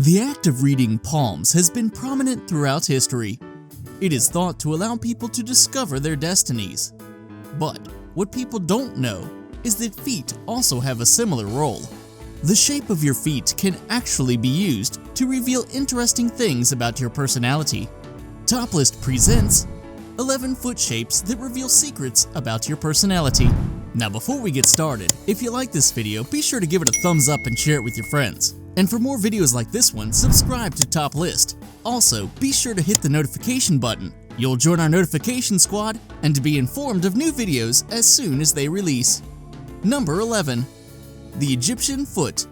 The act of reading palms has been prominent throughout history. It is thought to allow people to discover their destinies. But what people don't know is that feet also have a similar role. The shape of your feet can actually be used to reveal interesting things about your personality. Top List presents 11 foot shapes that reveal secrets about your personality. Now before we get started, if you like this video, be sure to give it a thumbs up and share it with your friends. And for more videos like this one, subscribe to Top List. Also, be sure to hit the notification button. You'll join our notification squad and to be informed of new videos as soon as they release. Number 11. The Egyptian foot.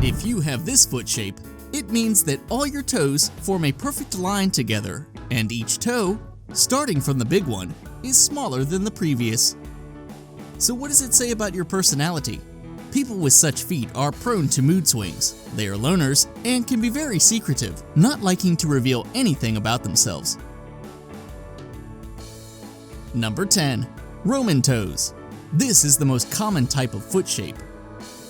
If you have this foot shape, it means that all your toes form a perfect line together, and each toe, starting from the big one, is smaller than the previous. So what does it say about your personality? People with such feet are prone to mood swings. They are loners and can be very secretive, not liking to reveal anything about themselves. Number 10. Roman toes. This is the most common type of foot shape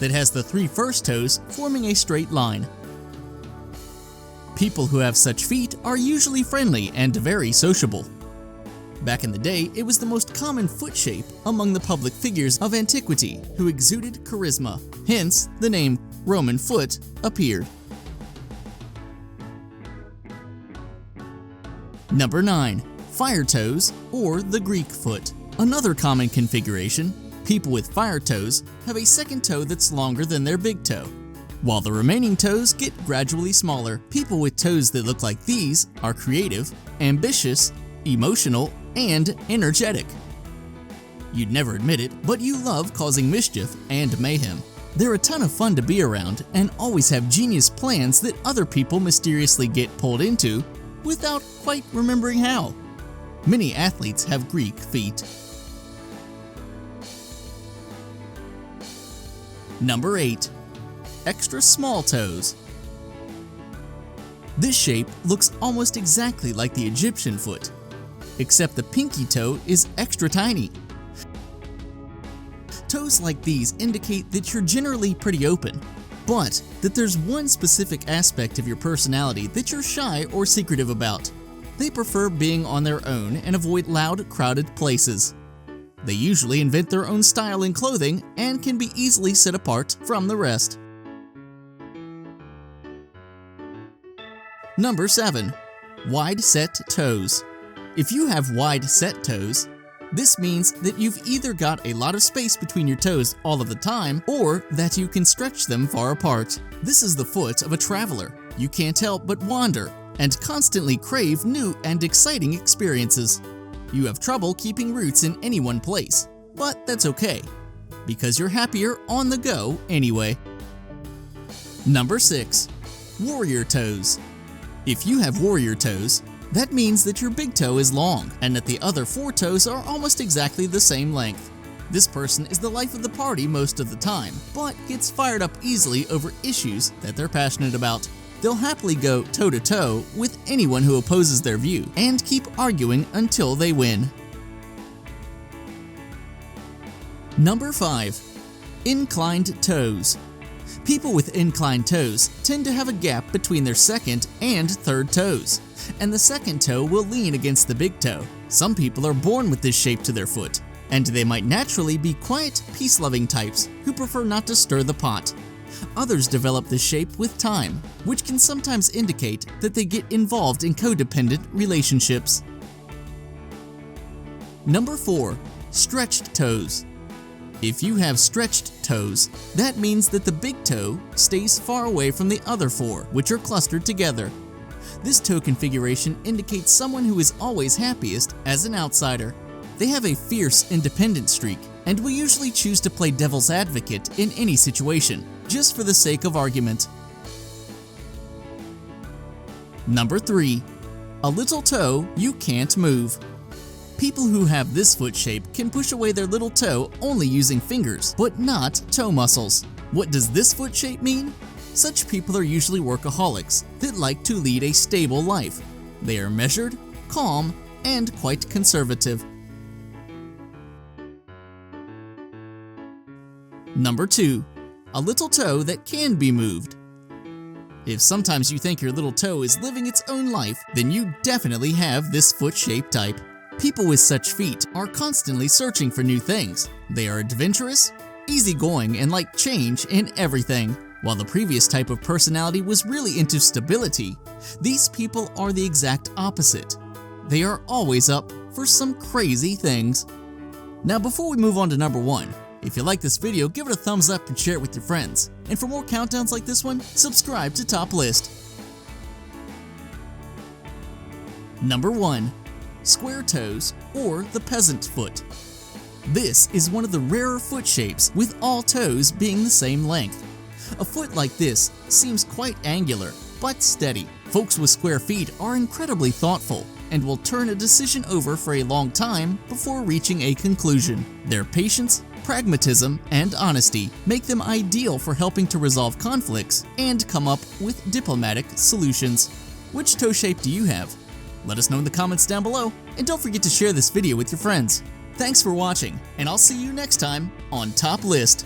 that has the three first toes forming a straight line. People who have such feet are usually friendly and very sociable. Back in the day, it was the most common foot shape among the public figures of antiquity who exuded charisma. Hence, the name Roman foot appeared. Number 9. Fire toes, or the Greek foot. Another common configuration, people with fire toes have a second toe that's longer than their big toe, while the remaining toes get gradually smaller. People with toes that look like these are creative, ambitious, emotional, and energetic. You'd never admit it, but you love causing mischief and mayhem. They're a ton of fun to be around and always have genius plans that other people mysteriously get pulled into without quite remembering how. Many athletes have Greek feet. Number 8. Extra small toes. This shape looks almost exactly like the Egyptian foot, except the pinky toe is extra tiny. Toes like these indicate that you're generally pretty open, but that there's one specific aspect of your personality that you're shy or secretive about. They prefer being on their own and avoid loud, crowded places. They usually invent their own style in clothing and can be easily set apart from the rest. Number 7. Wide set toes. If you have wide set toes, this means that you've either got a lot of space between your toes all of the time, or that you can stretch them far apart. This is the foot of a traveler. You can't help but wander and constantly crave new and exciting experiences. You have trouble keeping roots in any one place, but that's okay, because you're happier on the go anyway. Number 6. Warrior toes. If you have warrior toes, that means that your big toe is long and that the other 4 toes are almost exactly the same length. This person is the life of the party most of the time, but gets fired up easily over issues that they're passionate about. They'll happily go toe-to-toe with anyone who opposes their view and keep arguing until they win. Number 5. Inclined toes. People with inclined toes tend to have a gap between their second and third toes, and the second toe will lean against the big toe. Some people are born with this shape to their foot, and they might naturally be quiet, peace-loving types who prefer not to stir the pot. Others develop this shape with time, which can sometimes indicate that they get involved in codependent relationships. Number 4. Stretched toes. If you have stretched toes, that means that the big toe stays far away from the other 4, which are clustered together. This toe configuration indicates someone who is always happiest as an outsider. They have a fierce, independent streak and will usually choose to play devil's advocate in any situation, just for the sake of argument. Number 3. A little toe you can't move. People who have this foot shape can push away their little toe only using fingers, but not toe muscles. What does this foot shape mean? Such people are usually workaholics that like to lead a stable life. They are measured, calm, and quite conservative. Number 2. A little toe that can be moved. If sometimes you think your little toe is living its own life, then you definitely have this foot-shaped type. People with such feet are constantly searching for new things. They are adventurous, easygoing, and like change in everything. While the previous type of personality was really into stability, these people are the exact opposite. They are always up for some crazy things. Now before we move on to number 1, if you like this video, give it a thumbs up and share it with your friends. And for more countdowns like this one, subscribe to Top List. Number 1. Square toes, or the peasant foot. This is one of the rarer foot shapes, with all toes being the same length. A foot like this seems quite angular, but steady. Folks with square feet are incredibly thoughtful and will turn a decision over for a long time before reaching a conclusion. Their patience, pragmatism, and honesty make them ideal for helping to resolve conflicts and come up with diplomatic solutions. Which toe shape do you have? Let us know in the comments down below, and don't forget to share this video with your friends. Thanks for watching, and I'll see you next time on Top List.